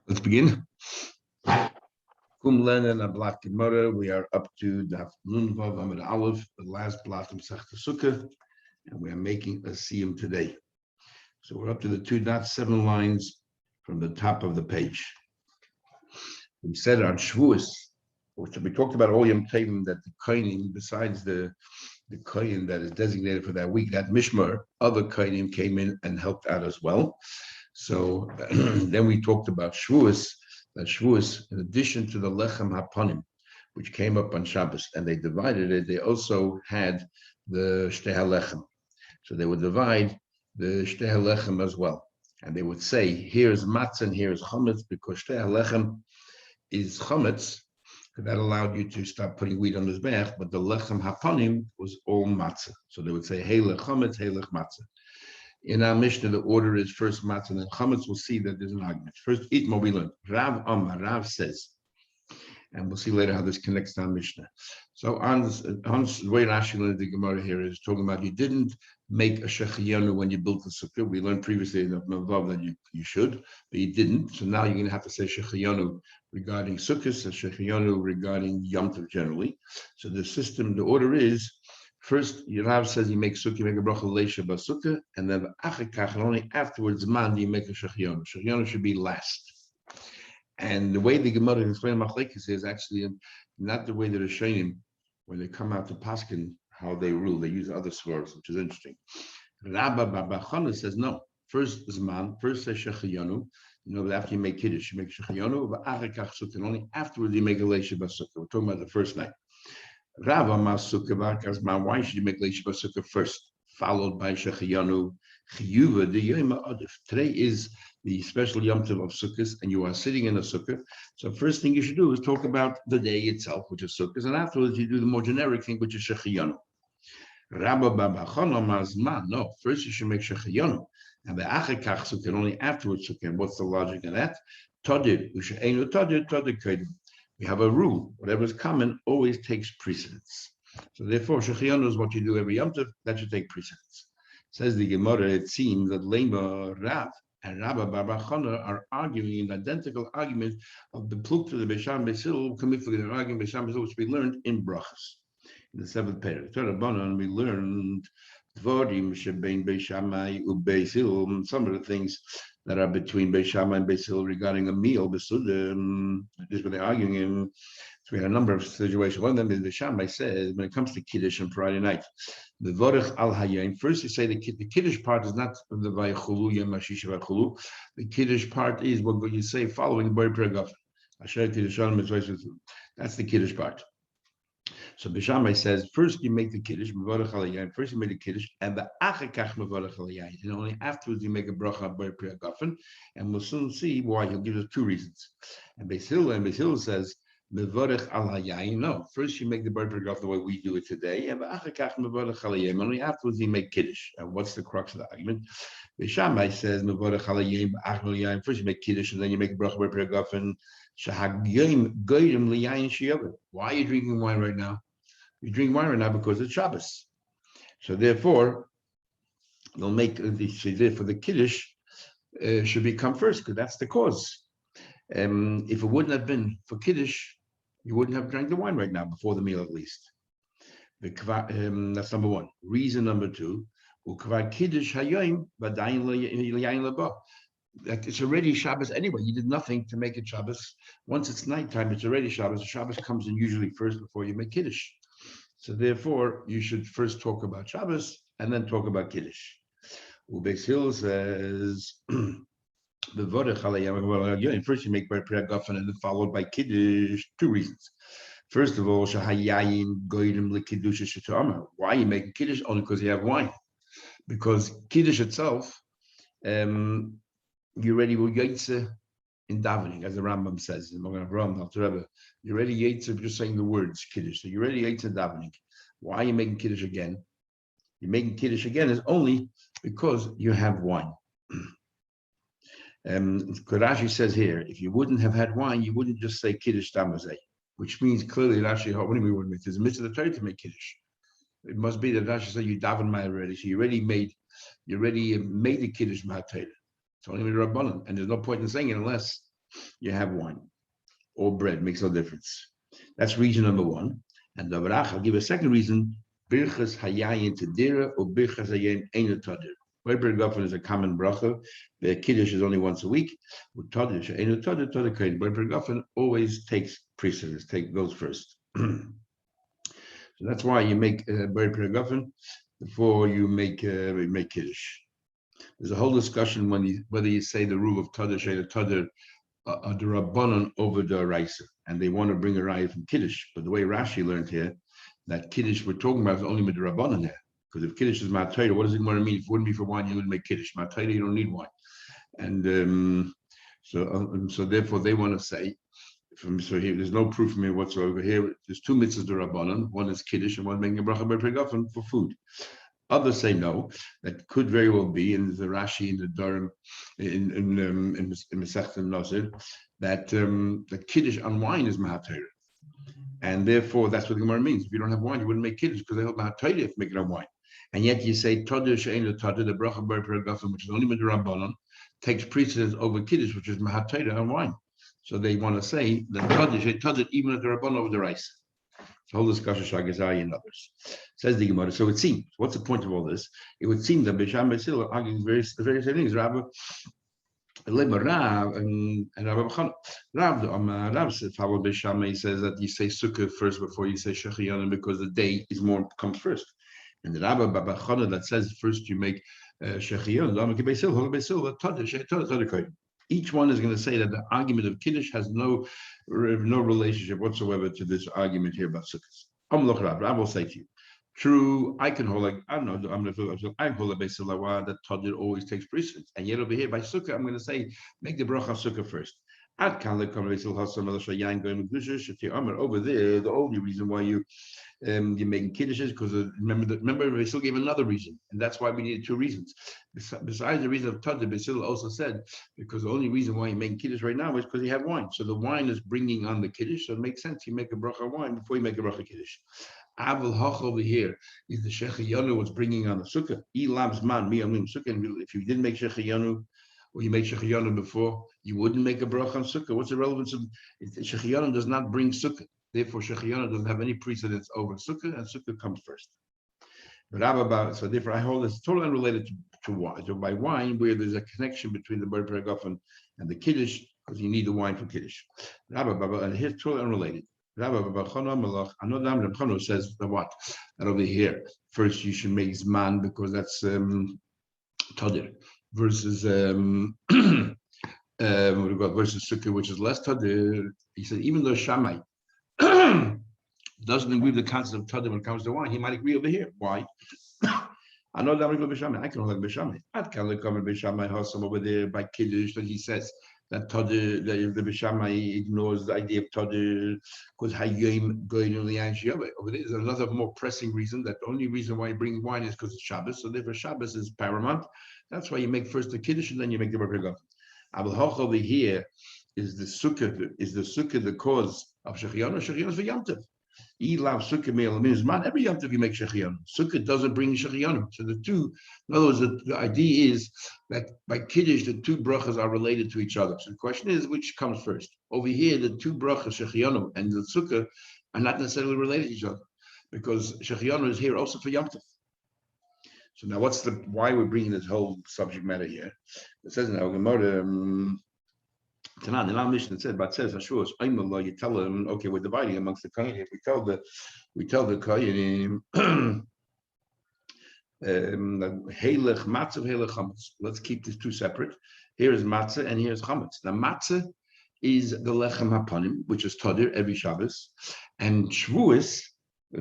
Let's begin. Kumlen and a block Gemara. We are up to Daf Nun Vav Amud Aleph, the last block of Sukah, and we are making a siyum today. So we're up to the 2.7 lines from the top of the page. We said on Shavuos, which we talked about all Yom Tovim, that the kohenim, besides the kohen that is designated for that week, that mishmar, other kohenim came in and helped out as well. So then we talked about Shavuos, that Shavuos, in addition to the lechem hapanim, which came up on Shabbos, and they divided it, they also had the shtei halechem. So they would divide the shtei halechem as well. And they would say, here's matzah and here's chametz, because shtei halechem is chametz, because that allowed you to stop putting wheat on the mizbeach, but the lechem hapanim was all matzah. So they would say, heilech chametz, heilech matzah. In our Mishnah, the order is first matzah and then chametz. We'll see that there's an argument. First, Itma we learn. Rav says, and we'll see later how this connects to our Mishnah. So on the way Rashi learned the Gemara here is talking about you didn't make a shechiyanu when you built the sukkah. We learned previously in the Mavav that you should, but you didn't. So now you're going to have to say shechiyanu regarding sukkahs and shechiyanu regarding Yom Tov generally. So the system, the order is, first, Rav says you make sukkah, you make a bracha leisha basukkah, and then achikach, and only afterwards, man, you make a shechiyonu. Shechiyonu should be last. And the way the Gemara explains machlekes is actually not the way that the Rishonim, when they come out to Paskin, how they rule. They use other swords, which is interesting. Rabba Baba Chana says no. First Zman, first says shechiyonu. You know, but after you make kiddush, you make shechiyonu, but achikach sukkah, and only afterwards you make a leisha basukkah. We're talking about the first night. Rava Masukah Bakazman, why should you make Leisha Basukah first, followed by Shechiyanu Chiyuva the Yoma Adif? Today is the special Yom Tov of Sukkahs, and you are sitting in a Sukkah. So first thing you should do is talk about the day itself, which is Sukkahs, and afterwards you do the more generic thing, which is Shechiyanu. Rabba Baba Chana Mazman, no, first you should make Shechiyanu, and the Achikach Sukkah, and only afterwards Sukkah. And what's the logic of that? Todir, Usheinu Todir, Todir Kedim. We have a rule: whatever is common always takes precedence. So therefore, shechiyanu is what you do every Yom Tov. That should take precedence. Says the Gemara, it seems that Lema Rav and Rabba Bar Chana are arguing an identical argument of the pluk to the Beisham Beisil, committed an argument Beisham Beisil, which we learned in Brachas, in the seventh paragraph. Torah we learned Dvorim shebein Beishamai uBeisil, some of the things that are between Beis Shammai and Beis Hillel regarding a meal. This is what they're arguing in. So we had a number of situations. One of them is Beis Shammai says, when it comes to Kiddush on Friday night, the Vorech al Hayayin, first you say the Kiddush part is not the Vaychulu, Yom HaShishi Vaychulu. The Kiddush part is what you say following Bori Pregafen. That's the Kiddush part. So Bishamai says, first you make the Kiddush, first you make the Kiddush, and the Achikach Mevarech al Yayin. And only afterwards you make a bracha by Priya Gafen, and we'll soon see why. He'll give us two reasons. And Beis Hillel says, Mevarech al Yayin. No, first you make the Priya Gafen the way we do it today, and the Achikach Mevarech al Yayin. Only afterwards you make Kiddush. And what's the crux of the argument? Bishamai says, Mevarech al Yayin, first you make Kiddush, and then you make a bracha by Priya Gafen. Why are you drinking wine right now? You drink wine right now because it's Shabbos. So therefore, they'll make the for the Kiddush should become first, because that's the cause. If it wouldn't have been for Kiddush, you wouldn't have drank the wine right now, before the meal at least. That's number one. Reason number two, that it's already Shabbos anyway. You did nothing to make it Shabbos. Once it's nighttime, it's already Shabbos. Shabbos comes in usually first before you make Kiddush. So therefore, you should first talk about Shabbos and then talk about Kiddush. Beis Hillel says, first you make by Priya Gafen and then followed by Kiddush. Two reasons. First of all, why are you making Kiddush? Only because you have wine. Because Kiddush itself, you already were Yaitse in davening, as the Rambam says in Magen Avraham, you're already Yaitse just saying the words Kiddush. So you're already Yaitse in davening. Why are you making Kiddush again? You're making Kiddush again is only because you have wine. Rashi says here, if you wouldn't have had wine, you wouldn't just say Kiddush Damazeh, which means clearly Rashi, what do we want to make? There's a mitzvah of the Torah to make Kiddush. It must be that Rashi said you daven my already, so you already made the Kiddush Mahatayr. It's only Rabbanan, and there's no point in saying it unless you have wine or bread, makes no difference. That's reason number one. And I'll give a second reason. Birchas hayayin tedira or birchas hayayin ein tadir. Bread gafen is a common bracha. The kiddush is only once a week. With tadir ein tadir kain. Bread gafen always takes precedence. Goes first. So that's why you make bread gafen before you make kiddush. There's a whole discussion whether you say the rule of tadir ein tadir the rabbanon over the raisa, and they want to bring a raya from kiddush. But the way Rashi learned here, that kiddush we're talking about is only with the rabbanon there. Because if kiddush is matayra, what does it want to mean? If it wouldn't be for wine, you wouldn't make kiddush. Matayra, you don't need wine. And so therefore they want to say, so here there's no proof from here whatsoever. Here there's two mitzvahs the rabbanon. One is kiddush and one making a bracha b'pregafen for food. Others say no. That could very well be, and there's a Rashi in the Durham in Masechta Nosir that the kiddush on wine is mahatayra, and therefore that's what the Gemara means. If you don't have wine, you wouldn't make kiddush because they hold mahatayra if making on wine. And yet you say tadir she'ein tadir, the bracha b'pregafen, which is only with the rabbanon, takes precedence over kiddush, which is mahatayra on wine. So they want to say that tadir she'ein tadir even at the rabbanon over the rice. The whole discussion Shagazai and others. Says the Gemara. So it seems, what's the point of all this? It would seem that Bisham Basil are arguing the very same things. Rav and Rav says, How Bisham says that you say Sukkah first before you say Shechiyanim because the day comes first. And the Rabbi Babachana that says first you make Shechiyanim. Each one is going to say that the argument of Kiddush has no relationship whatsoever to this argument here about Sukkot. I will say to you, true, I can hold like, I don't know, I hold a Beisilawa that Tadir always takes precedence. And yet over here by Sukkah, I'm going to say, make the bracha of Sukkah first. Over there, the only reason why you're making kiddush is because remember Basil gave another reason, and that's why we needed two reasons. Besides the reason of Tadir, Basil also said because the only reason why you're making kiddush right now is because you have wine. So the wine is bringing on the kiddush, so it makes sense you make a bracha of wine before you make a bracha kiddush. Avil Hach over here is the Shechiyanu was bringing on the sukkah. Ilab's man mi amim sukkah. And if you didn't make Shechiyanu, or you make Shechiyanu before, you wouldn't make a bracha on sukkah. What's the relevance of Shechiyanu? Does not bring sukkah. Therefore, Shechiyanu doesn't have any precedence over sukkah, and sukkah comes first. But so therefore, I hold this totally unrelated to wine. So by wine, where there's a connection between the bar paragofen and the kiddush, because you need the wine for kiddush. And here's totally unrelated. Another Dam says the what? That over here, first you should make zman because that's tadir. Versus versus sukkah, which is less tadir. He said even though Shammai doesn't agree with the concept of tadir when it comes to wine, he might agree over here. Why? I know that I can hold like Bishamai. I can come and Bishamai Hassam over there by Kiddush that he says that tadir, the Bishamai ignores the idea of tadir because Hayyim going on the Anshiyabe. Over there is another more pressing reason that the only reason why you bring wine is because it's Shabbos. So therefore Shabbos is paramount. That's why you make first the Kiddush and then you make the Bar Gafin. Abel Hoch over here is the Sukkah. Is the Sukkah the cause of Shechiyanu? Shechiyanu is for Yom Tov. Sukkah meal means man. Every Yom Tov you make Shechiyanu. Sukkah doesn't bring Shechiyanu. So the two, in other words, the idea is that by Kiddush the two brachas are related to each other. So the question is which comes first. Over here, the two brachas Shechiyanu and the Sukkah are not necessarily related to each other because Shechiyanu is here also for Yom Tov. So now, why we're bringing this whole subject matter here? It says in our Gemara, Tanan, in our mission, it says, Ashur, you tell them, okay, we're dividing amongst the Kohanim. We tell the Kohanim, Halech matzah, halech chametz. Let's keep these two separate. Here is matzah and here is chametz. Now, matzah is the lechem hapanim, which is tadir every Shabbos, and Shavuos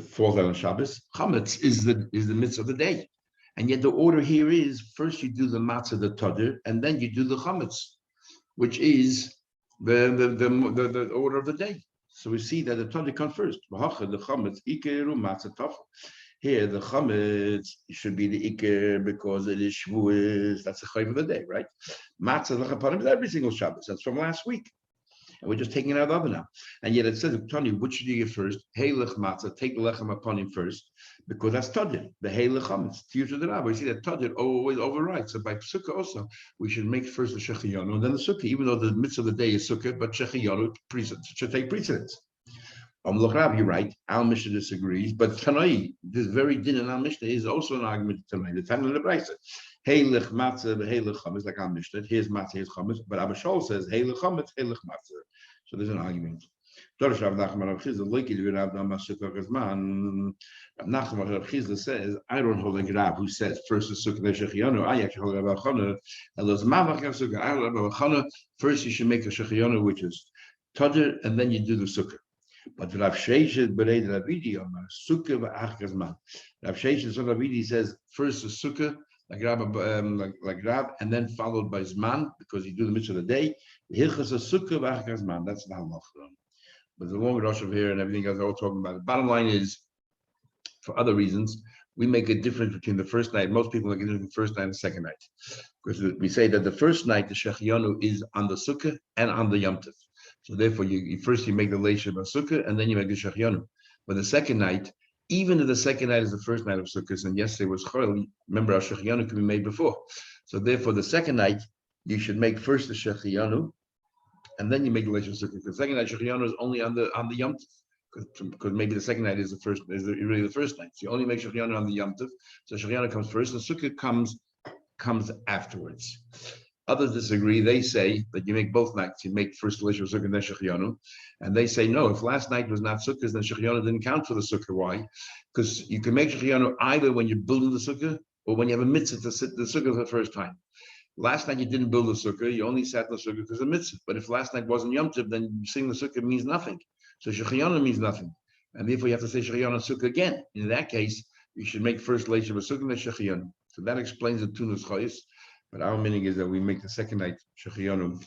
falls on Shabbos. Chametz is the mitzvah of the day. And yet the order here is first you do the matzah, the tadir, and then you do the chametz, which is the order of the day. So we see that the tadir comes first. The chametz ikeru matzah tafel. Here the chametz should be the iker because it is Shavuos. That's the chayv of the day, right? Matzah lechapanim is every single Shabbos. That's from last week. and we're just taking it out of the oven now. And yet it says, Tony, which should you get first? Heilech matzah, take the lechem upon him first, because that's tadir. The heilech chametz, tiyush the rabbi. You see that tadir always overrides. So by sukkah also, we should make first the shechiyanu and then the sukkah, even though the mitzvah of the day is sukkah, but shechiyanu should take precedence. You're right. Al Mishnah disagrees, but Tanai, this very din in Al Mishnah is also an argument to Tanai. The Tanai of the Brisa, Heilech matzah, Heilech chametz, like Al Mishnah. Here's matzah, here's chametz, but Abba Shaul says Heilech chametz, Heilech matzah. So there's an argument. Nachman Rav Chizda says, I don't hold like Rav who says first is Sukkah Shechiyanu. I actually hold Rav Chana. And those Mavach Sukkah, I hold Rav Chana. First you should make a Shechiyanu, which is Tadir, and then you do the Sukkah. But Rav Sheishet Berei Ravidi on Sukkah v'Achgazman. Rav Sheishet Ravidi says first the Sukkah, like Rav, and then followed by Zman, because you do the mitzvah of the day. Hilchas a Sukkah v'Achgazman. That's the halacha. But the long rush of here and everything else, all talking about. The bottom line is, for other reasons, we make a difference between the first night. Most people make a difference between the first night and the second night, because we say that the first night the Shechiyanu is on the Sukkah and on the Yom Tov. So therefore, you first make the Leisha Sukkah and then you make the Shechiyanu. But the second night, even if the second night is the first night of Sukkah, and yesterday was Chol, remember our Shechiyanu can be made before. So therefore, the second night you should make first the Shechiyanu, and then you make the Leisha Sukkah. Because the second night Shechiyanu is only on the Yom Tov, because maybe the second night is really the first night. So you only make Shechiyanu on the Yom Tov. So Shechiyanu comes first, and Sukkah comes afterwards. Others disagree. They say that you make both nights. You make first Leisha Sukkah and then Shechiyanu. And they say, no, if last night was not Sukkah, then Shechiyanu didn't count for the Sukkah. Why? Because you can make Shechiyanu either when you're building the Sukkah or when you have a mitzvah to sit the Sukkah for the first time. Last night you didn't build the Sukkah, you only sat in the Sukkah because of mitzvah. But if last night wasn't Yom Tov, then sitting the Sukkah means nothing. So Shechiyanu means nothing. And therefore you have to say Shechiyanu Sukkah again. In that case, you should make first Leisha Sukkah and then Shechiyanu. So that explains the Tunas Chayis. But our meaning is that we make the second night Shechiyanu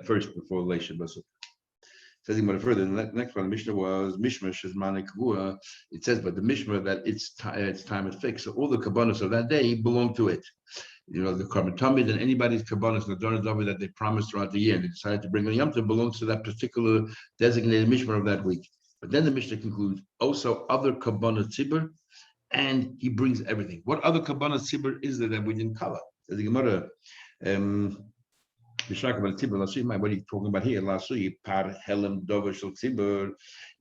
first before Leisha Sukkah. Says even further, the next one, the Mishnah was Mishmah Shizmane Kavua. It says, but the Mishmah that its time is fixed. So all the kabbanas of that day belong to it. You know, the Karban Tamid and anybody's kabbanas, the Dona David that they promised throughout the year, and they decided to bring on Yom Tov belongs to that particular designated Mishmah of that week. But then the Mishnah concludes, also other kabbanas tzibur, and he brings everything. What other kabbanas tzibur is there that we didn't cover? Says the Gemara, what are you talking about here? Par Helem Dover Shel Tzibur.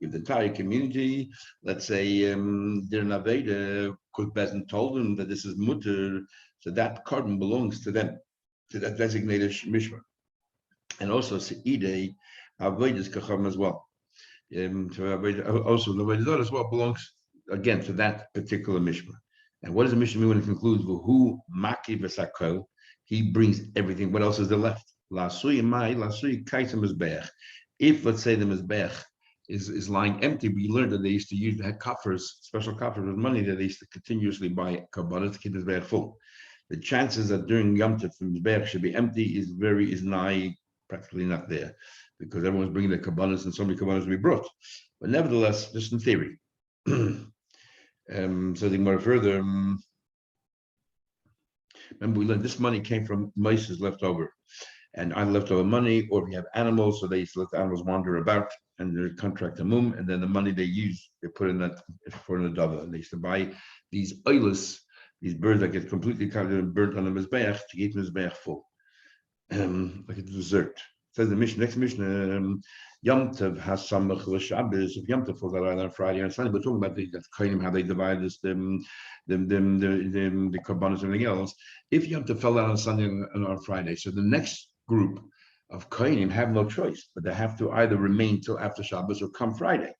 If the entire community, let's say, they're Naveda, Kut Bezin told them that this is mutter, so that carbon belongs to them, to that designated mishmah. And also Seidei Avodas Kacham as well. Also the Avodah as well belongs again to that particular mishmah. And what does the Mishnah mean when it concludes? Who Maki V'Sakol? He brings everything. What else is there left? Lasui kaitam mizbeach. If, let's say, the mizbeach is lying empty, we learned that they used to use, they had coffers, special coffers with money that they used to continuously buy kabbalah to keep the mizbeach full. The chances that during Yom Tov the mizbeach should be empty is nigh, practically not there, because everyone's bringing their kabbalas and so many kabbalas will be brought. But nevertheless, just in theory. So they more further. Remember, we learned this money came from Moses leftover, and either leftover money, or if you have animals, so they used to let the animals wander about, and they contract a mum, and then the money they use, they put in that for an adava. And they used to buy these oilers, these birds that get completely covered and burnt on the mizbeach to keep the mizbeach full, like a dessert. It says the Mishnah, next Mishnah, Yom Tov has samach l'Shabbos. If Yom Tov falls out on Friday and Sunday, we're talking about that kainim, how they divide this, the kabbanas and everything else. If Yom Tov fell out on Sunday and on Friday, so the next group of kainim have no choice, but they have to either remain till after Shabbos or come Friday.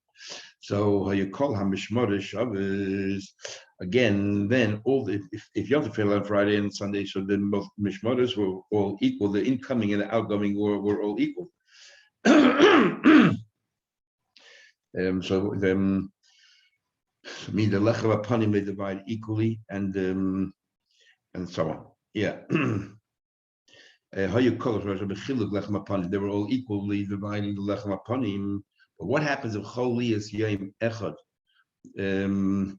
So you call hamishmor Shabbos again. Then all if Yom Tov fell on Friday and Sunday, so then both mishmoros were all equal. The incoming and the outgoing were all equal. So mean the lechem upon him they divide equally, and so on. Yeah. How you call it? They were all equally dividing the lechem upon him. But what happens if Choli is Yom Echad? Choli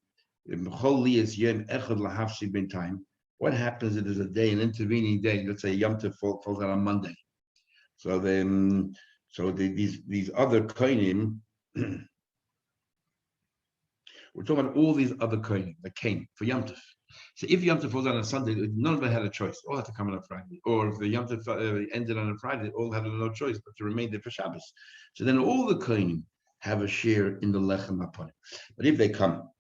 is Yom Echad lahafsi bin time. What happens if there's a day, an intervening day? Let's say Yom Tov falls out on Monday. So then, So these other kohanim, we're talking about all these other kohanim that came for Yom Tov. So if Yom Tov falls on a Sunday, none of them had a choice. All had to come on a Friday. Or if the Yom Tov ended on a Friday, all had no choice but to remain there for Shabbos. So then all the kohanim have a share in the lechem hapanim. But if they come,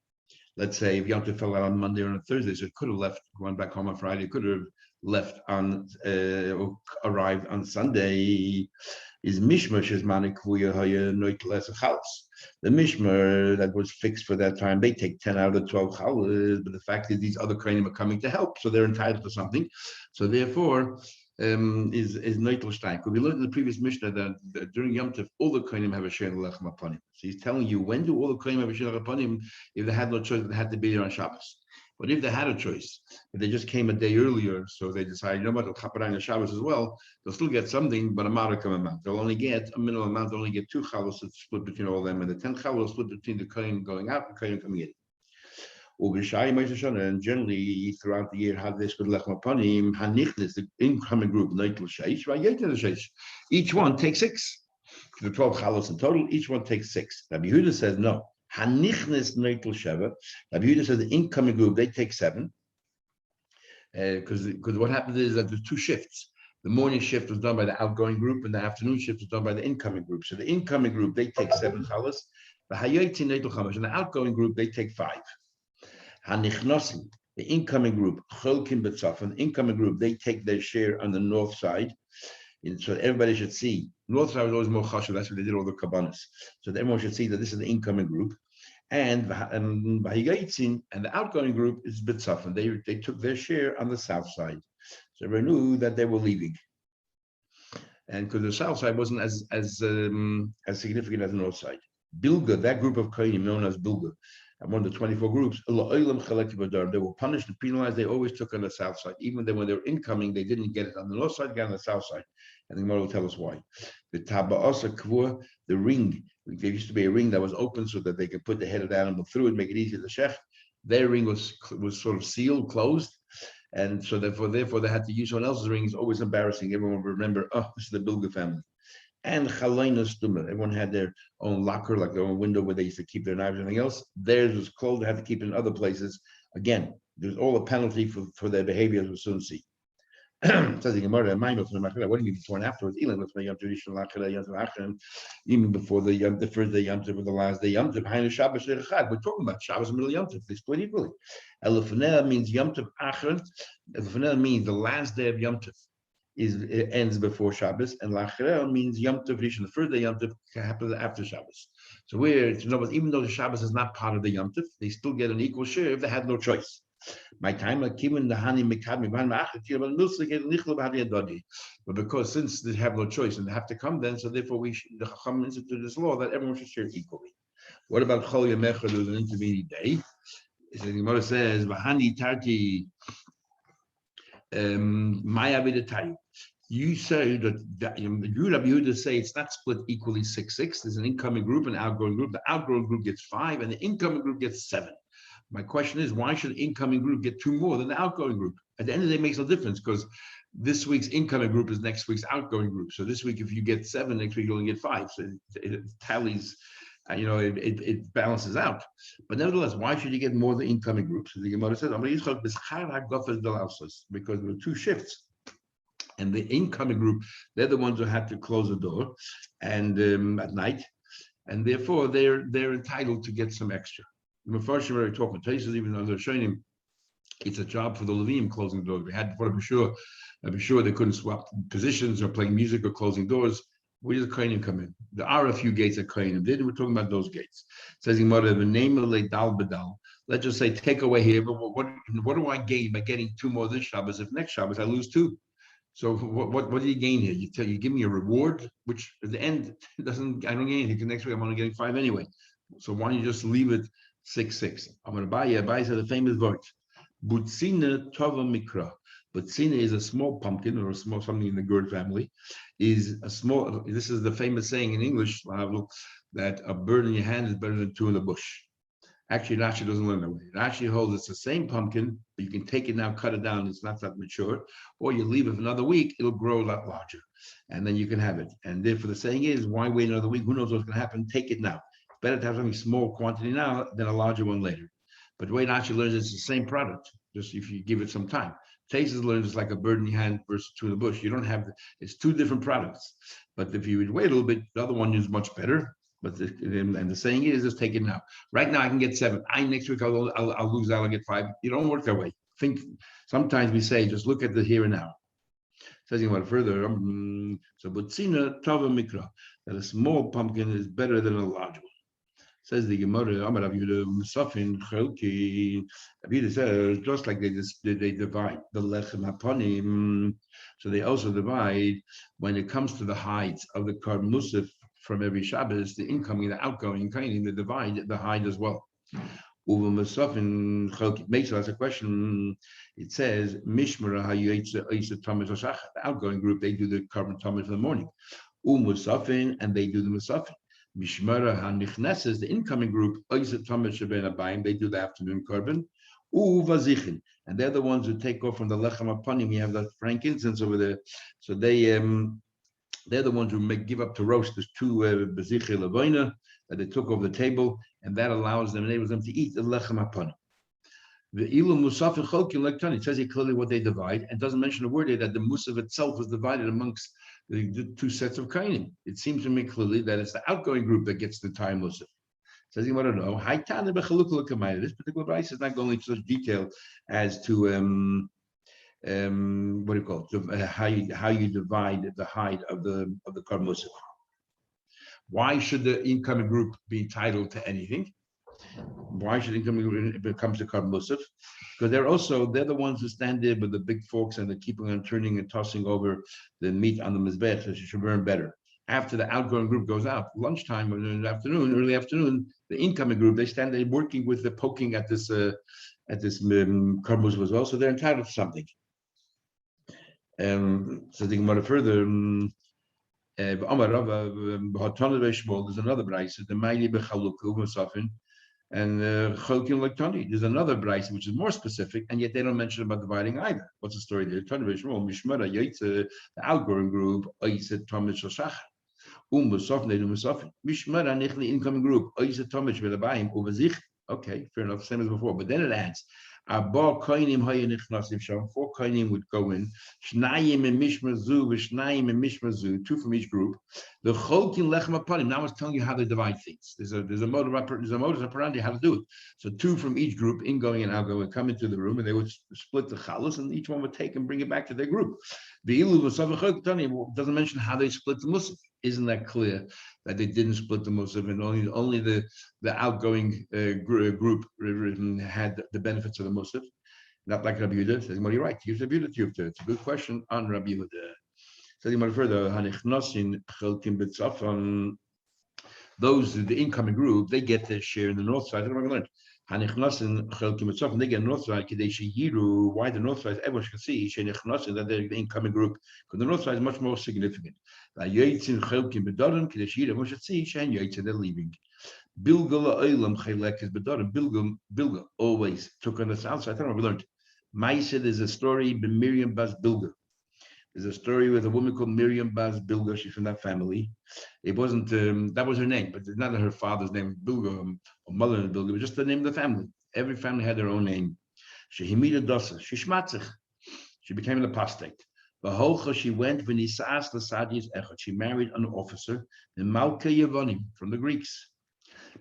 let's say if Yom Tov fell out on Monday or on a Thursday, so it could have left, gone back home on Friday, could have left on, or arrived on Sunday, is mishmar shezmanik v'yahaya noit less chalas. The mishmar that was fixed for that time, they take 10 out of the 12 chalas, but the fact is these other kohanim are coming to help, so they're entitled to something. So therefore, is noitel stein. Because we learned in the previous Mishnah that during Yom Tov, all the kohanim have a share in the lechem hapanim. So he's telling you, when do all the kohanim have a share in the hapanim? If they had no choice, they had to be there on Shabbos. But if they had a choice, if they just came a day earlier, so they decided, you know what, they'll chaparang on Shabbos as well, they'll still get something, but a modicum amount. They'll only get a minimum amount, they'll only get 2 chalos split between all of them, and the 10 chalos split between the kohen going out and the kohen coming in. And generally, throughout the year, have this with lechem hapanim, hanichnis, the incoming group, each one takes 6. The 12 chalos in total, each one takes 6. Rabbi Yehuda says no. Hanichnis noitel sheva. Rabbi Yehuda says the incoming group, they take 7. Because what happens is that there's 2 shifts. The morning shift was done by the outgoing group, and the afternoon shift was done by the incoming group. So the incoming group, they take 7 chalas. The hayoyti noitel chamash, and the outgoing group, they take 5. Hanichnosim, the incoming group, cholkim b'tzafon, the incoming group, they take their share on the north side. And so everybody should see. North side was always more chashuv. That's what they did all the kabbanas. So that everyone should see that this is the incoming group. And the outgoing group is b'tzafon. They took their share on the south side. So everyone knew that they were leaving. And because the south side wasn't as significant as the north side. Bilga, that group of kohanim known as Bilga, and one of the 24 groups, they were punished and penalized. They always took on the south side. Even then when they were incoming, they didn't get it on the north side, they got on the south side. And the Gemara will tell us why. The taba'asa kvur, the ring, there used to be a ring that was open so that they could put the head of the animal through it, make it easier to shech. Their ring was sort of sealed, closed. And so therefore they had to use someone else's ring. It's always embarrassing. Everyone will remember, oh, this is the Bilga family. And chalaina stuma. Everyone had their own locker, like their own window where they used to keep their knives and everything else. Theirs was closed. They had to keep it in other places. Again, there's all a penalty for their behavior, as we'll soon see. Says the Gemara, what do you mean before and afterwards? Even before the first day Yom Tov or the last day Yom Tov, we're talking about Shabbos and middle Yom Tov. They split equally. Elefneh means Yom Tov Achron. Elefneh means the last day of Yom Tov. It ends before Shabbos, and Lachrel means Yom Tov Rishon. The first day Yom Tov happens after Shabbos. So even though the Shabbos is not part of the Yom Tov, they still get an equal share if they had no choice. My time, but because since they have no choice and they have to come, then so therefore the Chacham instituted this law that everyone should share equally. What about Chol Yamecha? There was an intermediate day. The Gemara says, "V'hani tarti maya v'detayu." You say that you Rabbi Yehuda say it's not split equally 6-6. There's an incoming group and outgoing group. The outgoing group gets 5, and the incoming group gets 7. My question is, why should the incoming group get 2 more than the outgoing group? At the end of the day, it makes no difference because this week's incoming group is next week's outgoing group. So this week, if you get 7, next week you only get 5. So it tallies, it balances out. But nevertheless, why should you get more than incoming groups? So the Gemara says, because there were 2 shifts. And the incoming group, they're the ones who had to close the door and at night. And therefore, they're entitled to get some extra. The Mepharshim are talking Taisus, even though they're showing him it's a job for the Levim closing the doors. We had to be sure they couldn't swap positions or playing music or closing doors. Where does the Kohanim come in? There are a few gates at Kohanim. We're talking about those gates. It says in Gemara, the name of Dal Badal. Let's just say take away here, but what do I gain by getting 2 more this Shabbos? If next Shabbos I lose 2. So what do you gain here? You give me a reward, which at the end I don't gain anything because next week I'm only getting 5 anyway. So why don't you just leave it 6-6? I'm going to buy you. Abai said the famous word, Butzina Tova Mikra. Butzina is a small pumpkin or a small something in the gourd family. This is the famous saying in English, that a bird in your hand is better than 2 in the bush. Actually, Rashi doesn't learn that way. Rashi holds it's the same pumpkin, but you can take it now, cut it down, it's not that mature, or you leave it for another week, it'll grow a lot larger, and then you can have it. And therefore, the saying is, why wait another week? Who knows what's going to happen? Take it now. It's better to have something small quantity now than a larger one later. But the way Rashi learns, it's the same product, just if you give it some time. Taisus learns it's like a bird in your hand versus two in the bush. You don't have, it's two different products. But if you would wait a little bit, the other one is much better. But the saying is, just take it now. Right now, I can get 7. Next week I'll lose out. I'll get 5. You don't work that way. Think. Sometimes we say, just look at the here and now. Says about further. So, butzina tava mikra, that a small pumpkin is better than a large one. Says the Gemara, Amar Rav Yehuda Musafin Chelki. Rav Yehuda says just like they divide the lechem haponim, so they also divide when it comes to the hides of the Karban Musaf from every Shabbos, the incoming, the outgoing, kind of divide the hide as well. Uva Musafin Chelki makes us a question. It says Mishmara Hayitza Thomas Oshach. The outgoing group they do the Karban Thomas in the morning. Musafin and they do the Musafin. Mishmara HaNichneses, the incoming group, they do the afternoon korban, Uvazichin, and they're the ones who take off from the lechem hapanim. We have that frankincense over there, so they're the ones who give up to roast. There's 2 beziche lavoina that they took off the table, and that enables them to eat the lechem hapanim. The ilu musaf cholkin like Tani, it says here clearly what they divide, and doesn't mention a word here that the musaf itself was divided amongst the 2 sets of kainim. It seems to me clearly that it's the outgoing group that gets the time musaf. Says you want to know, this particular price is not going into such detail as to what do you call it? How you divide the hide of the Karban Musaf. Why should the incoming group be entitled to anything? Why should incoming group, if it comes to Karban Musaf? Because they're the ones who stand there with the big forks and they're keeping on turning and tossing over the meat on the mizbech, so it should burn better. After the outgoing group goes out, lunchtime or in the afternoon, early afternoon, the incoming group, they stand there working with the poking at this Karban Musaf as well, so they're entitled to something. So thinking about it further, there's another brayse, the Maili Bechaluku Musafin, and Cholkin Lektoni. There's another brayse which is more specific, and yet they don't mention about dividing either. What's the story there? Mishmara Yaitze, the outgoing group, Oiset Thomas Shachar. Musafin, they do Musafin. Mishmara Nichli incoming group, Oiset Thomas Velabayim, Uvazich. Okay, fair enough, same as before. But then it adds, 4 koinim would go in. Shnayim and mishmazu, v'shnayim and mishmazu, 2 from each group. The cholkin lechem hapanim. Now it's telling you how they divide things. There's a modus operandi how to do it. So 2 from each group, ingoing and outgoing, would come into the room and they would split the chalus, and each one would take and bring it back to their group. The ilu doesn't mention how they split the musaf. Isn't that clear that they didn't split the musaf and only the outgoing group had the benefits of the musaf? Not like Rabbi Yehuda. Says, well, you're right. Use Rabbi Yehuda. It's a good question on Rabbi Yehuda. Says further, those the incoming group, they get their share in the north side. That's what we're going to learn. They get north side. Why the north side? Everyone can see that they're the incoming group, because the north side is much more significant. They're leaving. Bilga always took on the south side. I don't know. We learned. Maisa, there's a story by Miriam Bas Bilga. There's a story with a woman called Miriam Bas Bilga. She's from that family. It wasn't, that was her name, but it's not her father's name, Bilga, or mother of Bilga. It was just the name of the family. Every family had their own name. Shehimida Dosa, Shishmatzich. She became an apostate. Bahocha, she went, Venisas Lasadius Echot. She married an officer, the Malka Yavonim, from the Greeks.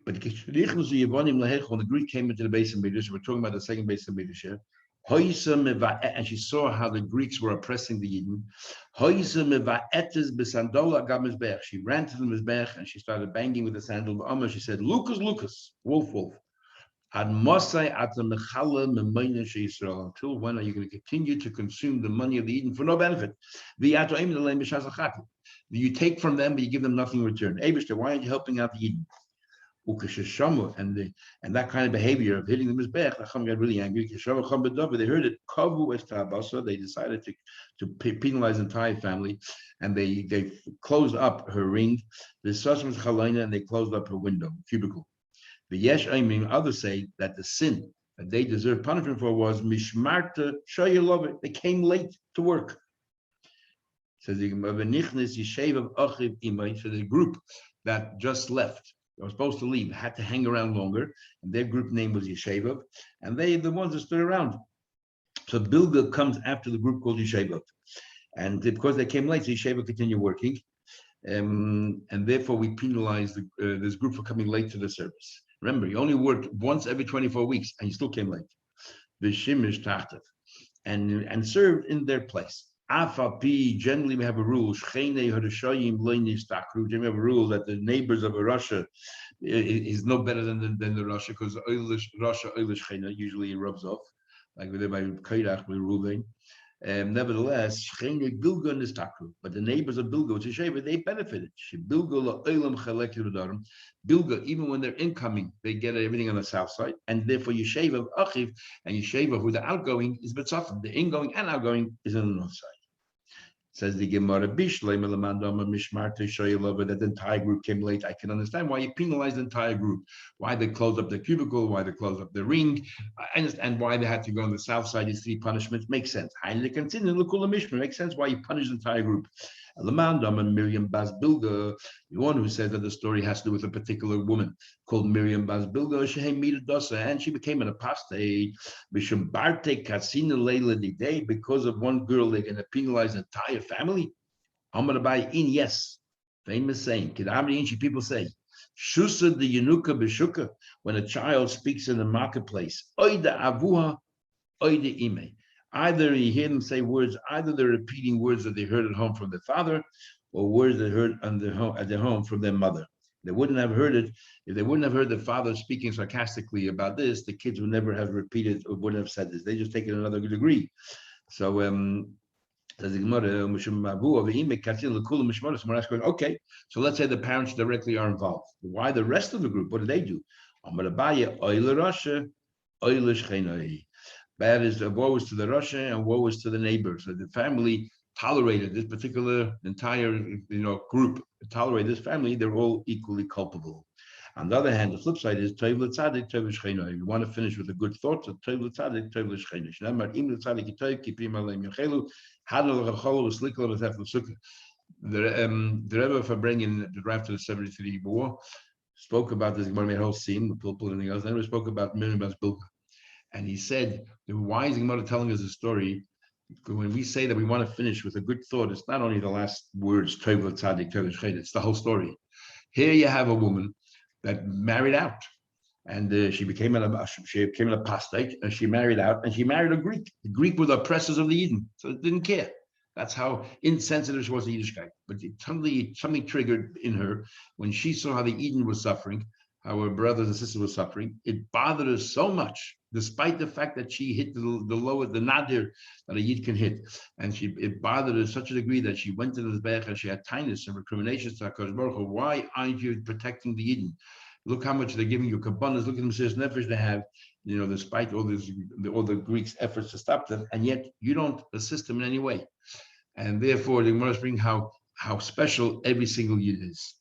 But when the Greek came into the base of Midrash, we're talking about the second base of Midrash here, and she saw how the Greeks were oppressing the Yidden. She ran to the Mizbech and she started banging with the sandal. She said, Lucas, Lucas, wolf, wolf. Until when are you going to continue to consume the money of the Eden for no benefit? You take from them, but you give them nothing in return. Why aren't you helping out the Eden? And that kind of behavior of hitting the Mizbech, Chacham got really angry. They heard it. They decided to penalize the entire family, and they closed up her ring. The and they closed up her window, cubicle. V'yesh aimim, others say that the sin that they deserve punishment for was mishmarta shayalove. They came late to work. Says the group that just left, they were supposed to leave, had to hang around longer, and their group name was Yeshevav, and they the ones that stood around. So Bilga comes after the group called Yeshevav, and because they came late, so Yeshevav continued working, and therefore we penalize this group for coming late to the service. Remember, you only worked once every 24 weeks, and you still came late. V'shimish tachtav, and served in their place. Afapi, generally we have a rule. Generally we have a rule that the neighbors of a Russia is no better than the Russia, because Russia usually rubs off, like we did by Kairach with Ruvain. Nevertheless, but the neighbors of Bilga, which is Sheva, they benefited. Bilga, even when they're incoming, they get everything on the south side, and therefore Yeshevav Achiv and Yeshevav, who the outgoing is Betzafim, the ingoing and outgoing is on the north side. Says the Gemara, that the entire group came late. I can understand why you penalized the entire group, why they closed up the cubicle, why they closed up the ring, and why they had to go on the south side. These three punishments make sense. Makes sense why you punish the entire group. Miriam Bas Bilga, the one who said that the story has to do with a particular woman called Miriam Bas Bilga, and she became an apostate because of one girl. They're going to penalize the entire family. I'm going to buy in, yes, famous saying. People say, Shusa the Yenuka Beshuka, when a child speaks in the marketplace, Oida Avuha, Oida Ime. Either you hear them say words, either they're repeating words that they heard at home from their father, or words they heard at their home from their mother. They wouldn't have heard it if they wouldn't have heard the father speaking sarcastically about this. The kids would never have repeated or wouldn't have said this. They just take it another degree. So okay, so let's say the parents directly are involved. Why the rest of the group? What do they do? Bad is woe is to the Russia and woe is to the neighbors. So the family tolerated this particular entire group, tolerate this family, they're all equally culpable. On the other hand, the flip side is Tov l'tzadik, Tov l'shchena. If you want to finish with a good thought, so Tov l'tzadik, Tov l'shchena. Shnamar im l'tzadik yitoy kipim aleim yochelu hadol l'chol l'slikol l'tef l'sukkah. The Rebbe for bringing the draft of the 73 war spoke about this. Gemara made a whole scene, the Pilpul and everything else. Then we spoke about Miriam Bas Bilga. And he said, why is Gemara telling us a story? When we say that we want to finish with a good thought, it's not only the last words, Tov l'tzadik, Tov l'shchena, it's the whole story. Here you have a woman that married out, and she became an apostate, and she married out, and she married a Greek. The Greek were the oppressors of the Eden, so it didn't care. That's how insensitive she was to Yiddishkeit. But suddenly something triggered in her when she saw how the Eden was suffering, how her brothers and sisters were suffering. It bothered her so much, despite the fact that she hit the nadir that a Yid can hit. And it bothered her to such a degree that she went to the Zbeach and she had tinus and recriminations to HaKadosh Baruch Hu. Why aren't you protecting the Eden? Look how much they're giving you kabbanas. Look at them, says nefesh they have, despite all the Greeks' efforts to stop them, and yet you don't assist them in any way. And therefore, the Gemara bring how special every single Yid is.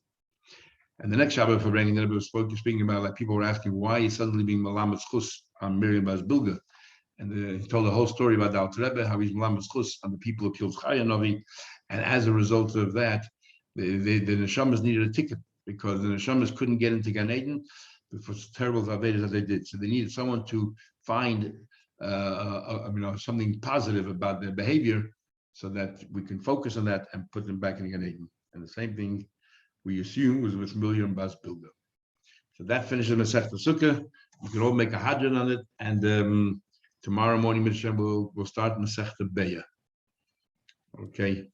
And the next Shabbat for bringing that was speaking about, like people were asking why he's suddenly being malamet chus on Miriam Bas Bilga, and he told the whole story about the Alter Rebbe, how he's malamet chus on the people who killed Chaya Novi, and as a result of that, the neshamas needed a ticket because the neshamas couldn't get into Gan Eden for terrible avedas that they did. So they needed someone to find something positive about their behavior, so that we can focus on that and put them back in Gan Eden. And the same thing we assume was with Miriam Bas Bilga. So that finishes Masechta Sukkah. We can all make a hadran on it, and tomorrow morning, we'll start Masechta Beya. Okay.